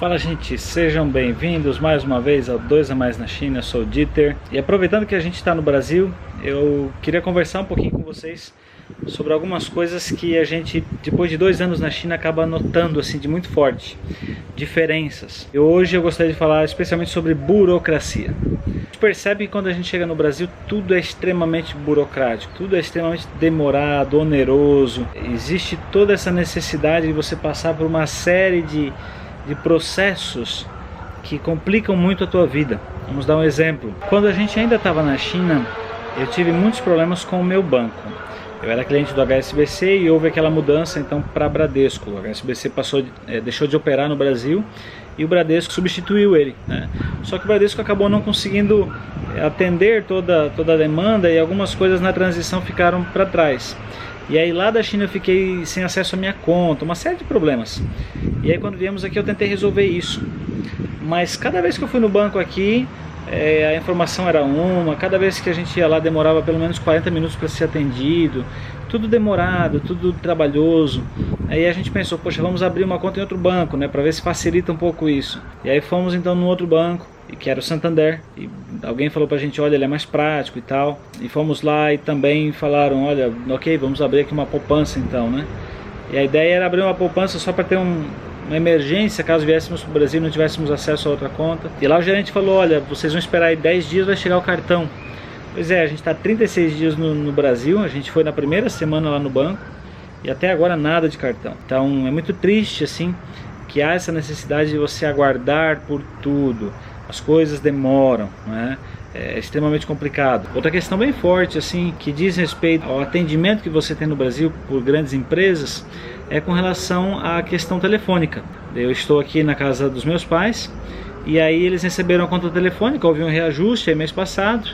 Fala, gente, sejam bem-vindos mais uma vez ao 2 a Mais na China. Eu sou o Dieter e aproveitando que a gente está no Brasil, eu queria conversar um pouquinho com vocês sobre algumas coisas que a gente, depois de 2 anos na China, acaba notando assim de muito forte, diferenças. E hoje eu gostaria de falar especialmente sobre burocracia. A gente percebe que quando a gente chega no Brasil, tudo é extremamente burocrático, tudo é extremamente demorado, oneroso. Existe toda essa necessidade de você passar por uma série de processos que complicam muito a tua vida. Vamos dar um exemplo. Quando a gente ainda estava na China, eu tive muitos problemas com o meu banco. Eu era cliente do HSBC e houve aquela mudança então para Bradesco. O HSBC deixou de operar no Brasil e o Bradesco substituiu ele, né? Só que o Bradesco acabou não conseguindo atender toda a demanda e algumas coisas na transição ficaram para trás. E aí lá da China eu fiquei sem acesso à minha conta, uma série de problemas. E aí quando viemos aqui eu tentei resolver isso. Mas cada vez que eu fui no banco aqui, a informação era uma, cada vez que a gente ia lá demorava pelo menos 40 minutos para ser atendido, tudo demorado, tudo trabalhoso. Aí a gente pensou, poxa, vamos abrir uma conta em outro banco, né, para ver se facilita um pouco isso. E aí fomos então num outro banco, que era o Santander, e alguém falou pra gente, olha, ele é mais prático e tal, e fomos lá e também falaram, olha, ok, vamos abrir aqui uma poupança então, né, e a ideia era abrir uma poupança só para ter uma emergência, caso viéssemos para o Brasil e não tivéssemos acesso a outra conta. E lá o gerente falou, olha, vocês vão esperar aí 10 dias, vai chegar o cartão. Pois é, a gente está 36 dias no Brasil, a gente foi na primeira semana lá no banco, e até agora nada de cartão. Então é muito triste assim, que há essa necessidade de você aguardar por tudo. As coisas demoram, né? É extremamente complicado. Outra questão bem forte assim, que diz respeito ao atendimento que você tem no Brasil por grandes empresas, é com relação à questão telefônica. Eu estou aqui na casa dos meus pais e aí eles receberam a conta telefônica, houve um reajuste aí mês passado,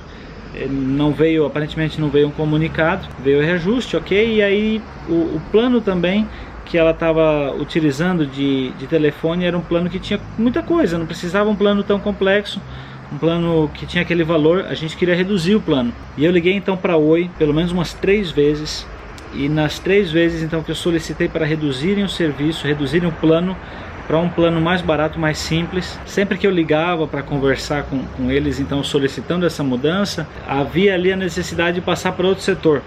não veio, aparentemente não veio um comunicado, veio o reajuste, ok, e aí o plano também que ela estava utilizando de telefone era um plano que tinha muita coisa, não precisava um plano tão complexo, um plano que tinha aquele valor, a gente queria reduzir o plano. E eu liguei então para a Oi pelo menos umas 3 vezes, e nas 3 vezes então que eu solicitei para reduzirem o serviço, reduzirem o plano para um plano mais barato, mais simples. Sempre que eu ligava para conversar com eles, então solicitando essa mudança, havia ali a necessidade de passar para outro setor.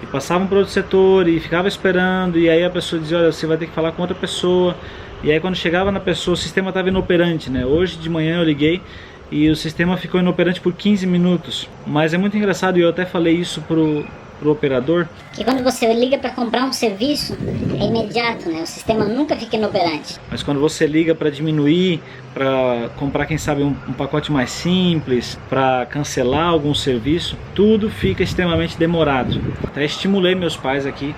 E passavam para outro setor e ficava esperando, e aí a pessoa dizia, olha, você vai ter que falar com outra pessoa. E aí quando chegava na pessoa, o sistema estava inoperante, né? Hoje de manhã eu liguei e o sistema ficou inoperante por 15 minutos. Mas é muito engraçado, e eu até falei isso pro operador, que quando você liga para comprar um serviço, é imediato, né? O sistema nunca fica inoperante. Mas quando você liga para diminuir, para comprar, quem sabe, um pacote mais simples, para cancelar algum serviço, tudo fica extremamente demorado. Até estimulei meus pais aqui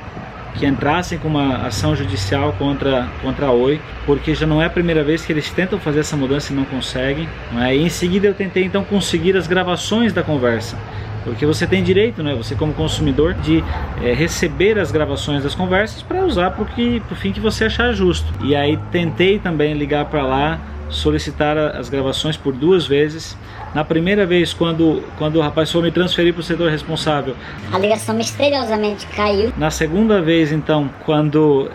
que entrassem com uma ação judicial contra a Oi, porque já não é a primeira vez que eles tentam fazer essa mudança e não conseguem, né? E em seguida eu tentei então conseguir as gravações da conversa, porque você tem direito, né, você como consumidor, de receber as gravações das conversas para usar para o fim que você achar justo. E aí tentei também ligar para lá, solicitar as gravações por 2 vezes. Na primeira vez, quando o rapaz foi me transferir para o setor responsável, a ligação misteriosamente caiu. Na segunda vez, então, quando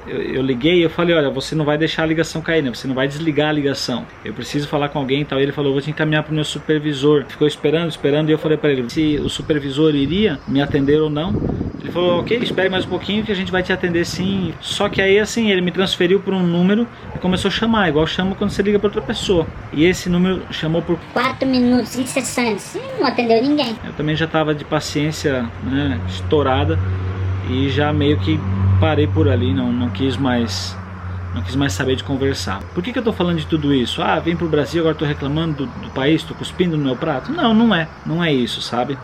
eu liguei, eu falei, olha, você não vai deixar a ligação cair, né? Você não vai desligar a ligação, eu preciso falar com alguém e tal. E ele falou, vou te encaminhar para o meu supervisor. Ficou esperando, e eu falei para ele se o supervisor iria me atender ou não. Ele falou, ok, espere mais um pouquinho que a gente vai te atender sim. Só que aí assim, ele me transferiu por um número e começou a chamar, igual chama quando você liga para outra pessoa. E esse número chamou por 4 minutos incessantes, não atendeu ninguém. Eu também já estava de paciência, né, estourada, e já meio que parei por ali, não quis mais saber de conversar. Por que eu estou falando de tudo isso? Ah, vim pro Brasil, agora estou reclamando do país, estou cuspindo no meu prato? Não é isso, sabe?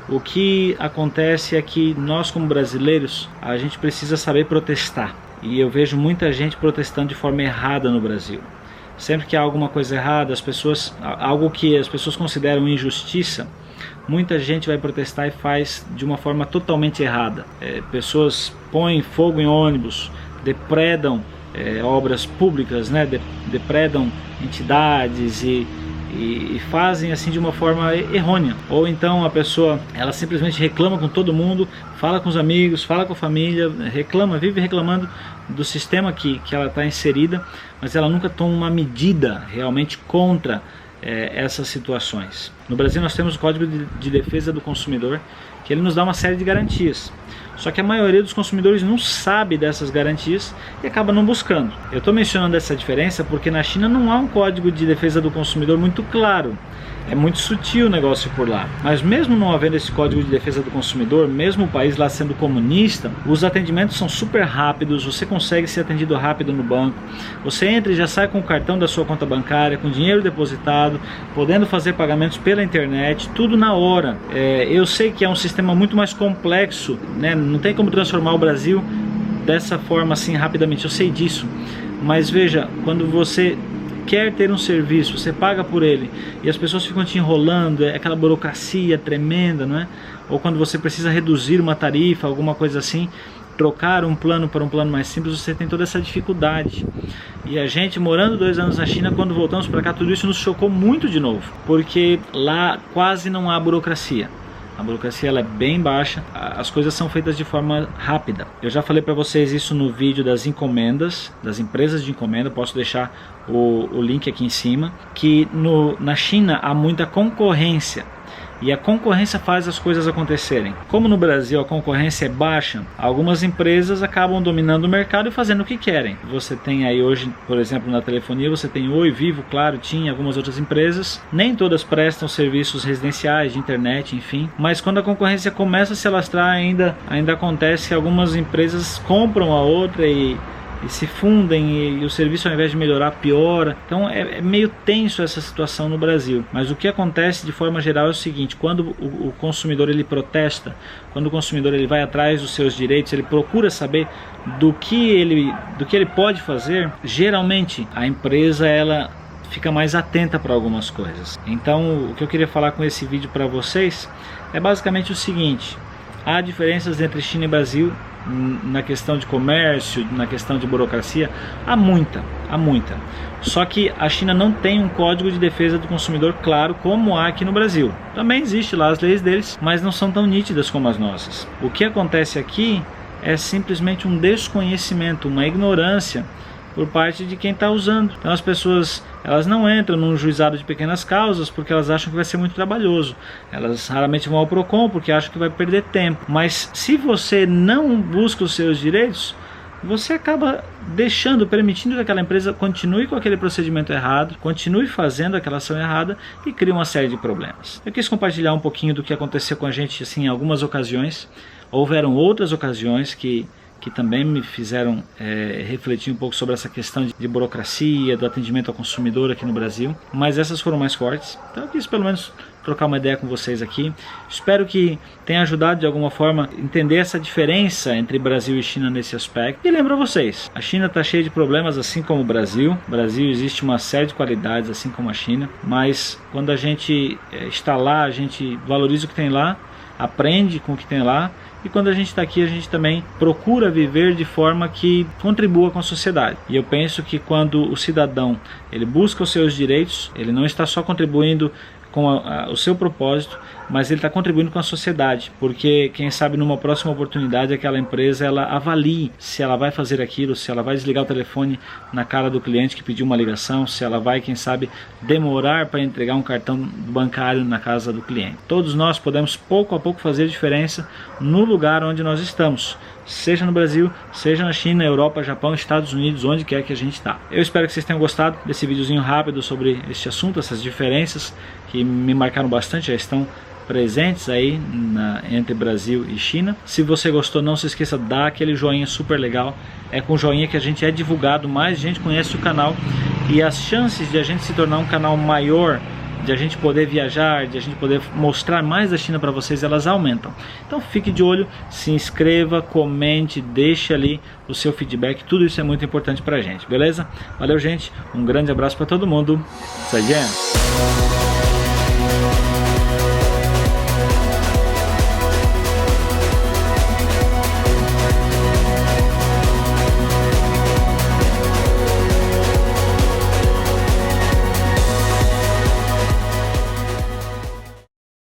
O que acontece é que nós como brasileiros, a gente precisa saber protestar. E eu vejo muita gente protestando de forma errada no Brasil. Sempre que há alguma coisa errada, algo que as pessoas consideram injustiça, muita gente vai protestar e faz de uma forma totalmente errada. Pessoas põem fogo em ônibus, depredam obras públicas, né? Depredam entidades e fazem assim de uma forma errônea. Ou então a pessoa, ela simplesmente reclama com todo mundo, fala com os amigos, fala com a família, reclama, vive reclamando do sistema que ela está inserida, mas ela nunca toma uma medida realmente contra essas situações. No Brasil nós temos o Código de Defesa do Consumidor, que ele nos dá uma série de garantias. Só que a maioria dos consumidores não sabe dessas garantias e acaba não buscando. Eu estou mencionando essa diferença porque na China não há um Código de Defesa do Consumidor muito claro. É muito sutil o negócio por lá. Mas mesmo não havendo esse Código de Defesa do Consumidor, mesmo o país lá sendo comunista, os atendimentos são super rápidos, você consegue ser atendido rápido no banco, você entra e já sai com o cartão da sua conta bancária, com dinheiro depositado, podendo fazer pagamentos pela internet, tudo na hora. Eu sei que é um sistema muito mais complexo, né? Não tem como transformar o Brasil dessa forma assim rapidamente, eu sei disso. Mas veja, quando você quer ter um serviço, você paga por ele e as pessoas ficam te enrolando, é aquela burocracia tremenda, não é? Ou quando você precisa reduzir uma tarifa, alguma coisa assim, trocar um plano para um plano mais simples, você tem toda essa dificuldade. E a gente, morando 2 anos na China, quando voltamos para cá, tudo isso nos chocou muito de novo, porque lá quase não há burocracia. A burocracia ela é bem baixa, as coisas são feitas de forma rápida. Eu já falei para vocês isso no vídeo das encomendas, das empresas de encomenda, posso deixar o link aqui em cima, que na China há muita concorrência. E a concorrência faz as coisas acontecerem. Como no Brasil a concorrência é baixa, algumas empresas acabam dominando o mercado e fazendo o que querem. Você tem aí hoje, por exemplo, na telefonia, você tem Oi, Vivo, Claro, TIM, algumas outras empresas. Nem todas prestam serviços residenciais, de internet, enfim. Mas quando a concorrência começa a se alastrar, ainda acontece que algumas empresas compram a outra e se fundem e o serviço, ao invés de melhorar, piora. Então é meio tenso essa situação no Brasil. Mas o que acontece de forma geral é o seguinte: quando o consumidor ele protesta, quando o consumidor ele vai atrás dos seus direitos, ele procura saber do que ele pode fazer, geralmente a empresa ela fica mais atenta para algumas coisas. Então o que eu queria falar com esse vídeo para vocês é basicamente o seguinte: há diferenças entre China e Brasil na questão de comércio, na questão de burocracia, há muita. Só que a China não tem um código de defesa do consumidor claro como há aqui no Brasil. Também existe lá as leis deles, mas não são tão nítidas como as nossas. O que acontece aqui é simplesmente um desconhecimento, uma ignorância por parte de quem está usando. Então as pessoas elas não entram num juizado de pequenas causas porque elas acham que vai ser muito trabalhoso. Elas raramente vão ao Procon porque acham que vai perder tempo. Mas se você não busca os seus direitos, você acaba permitindo que aquela empresa continue com aquele procedimento errado, continue fazendo aquela ação errada e cria uma série de problemas. Eu quis compartilhar um pouquinho do que aconteceu com a gente assim, em algumas ocasiões. Houveram outras ocasiões que também me fizeram refletir um pouco sobre essa questão de burocracia, do atendimento ao consumidor aqui no Brasil, mas essas foram mais fortes. Então eu quis pelo menos trocar uma ideia com vocês aqui. Espero que tenha ajudado de alguma forma a entender essa diferença entre Brasil e China nesse aspecto. E lembro a vocês, a China está cheia de problemas assim como o Brasil. No Brasil existe uma série de qualidades assim como a China, mas quando a gente está lá, a gente valoriza o que tem lá, aprende com o que tem lá. E quando a gente está aqui, a gente também procura viver de forma que contribua com a sociedade. E eu penso que quando o cidadão ele busca os seus direitos, ele não está só contribuindo com o seu propósito, mas ele está contribuindo com a sociedade, porque quem sabe numa próxima oportunidade aquela empresa ela avalie se ela vai fazer aquilo, se ela vai desligar o telefone na cara do cliente que pediu uma ligação, se ela vai, quem sabe, demorar para entregar um cartão bancário na casa do cliente. Todos nós podemos pouco a pouco fazer diferença no lugar onde nós estamos, seja no Brasil, seja na China, Europa, Japão, Estados Unidos, onde quer que a gente está. Eu espero que vocês tenham gostado desse videozinho rápido sobre este assunto, essas diferenças que me marcaram bastante, já estão presentes aí entre Brasil e China. Se você gostou, não se esqueça, dá aquele joinha super legal. É com joinha que a gente é divulgado, mais gente conhece o canal e as chances de a gente se tornar um canal maior, de a gente poder viajar, de a gente poder mostrar mais da China para vocês, elas aumentam. Então fique de olho, se inscreva, comente, deixe ali o seu feedback, tudo isso é muito importante pra gente, beleza? Valeu, gente, um grande abraço para todo mundo, 再见。